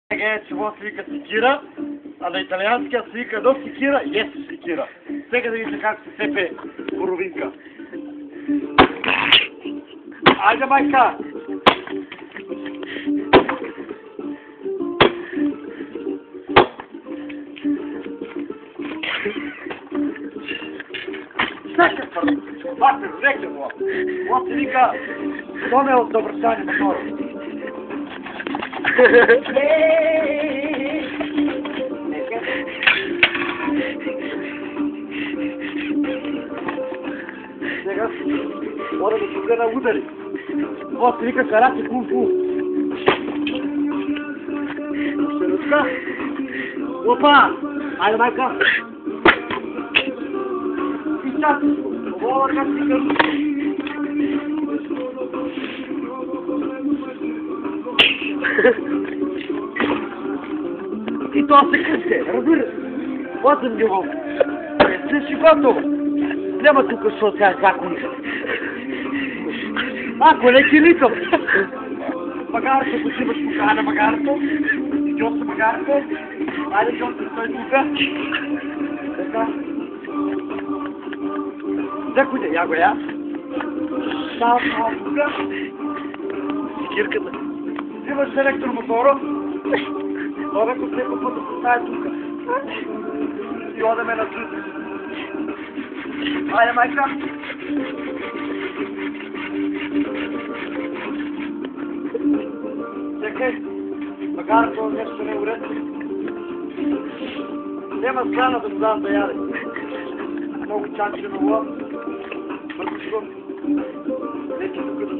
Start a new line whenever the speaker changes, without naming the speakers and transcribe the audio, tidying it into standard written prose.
Това се вика секира, а на италианския се вика до секира, ес секира. Сега да видите как се сепе боровинка. Айде, майка! Чакай, бате, ректе го. Това се вика доме от добростане мотора. Сега мора да се на удари. Това се вика карате кунг-фу. Ще ръчка. Опа! Айде, майка! И чакай! Това как си кърши. И това се късте, разбира се. Това съм ги мога. Не си готов. Няма тук, защото тя е закони. Ако не ти литам. Магарото, ако си имаш покана на магарото. Идиот са магарото. Айде, Джон, стой тука. Така. Закуйте, я го я. Става тука. Секирката. Имаш електромотора. Това ако се пътя се стая тука. И одаме на чузи. Айде, майка! Чекай, макар това нещо не е уред. Нема скрана да му дам да яде. Много чанче на лъв. Бързо. Нека тук да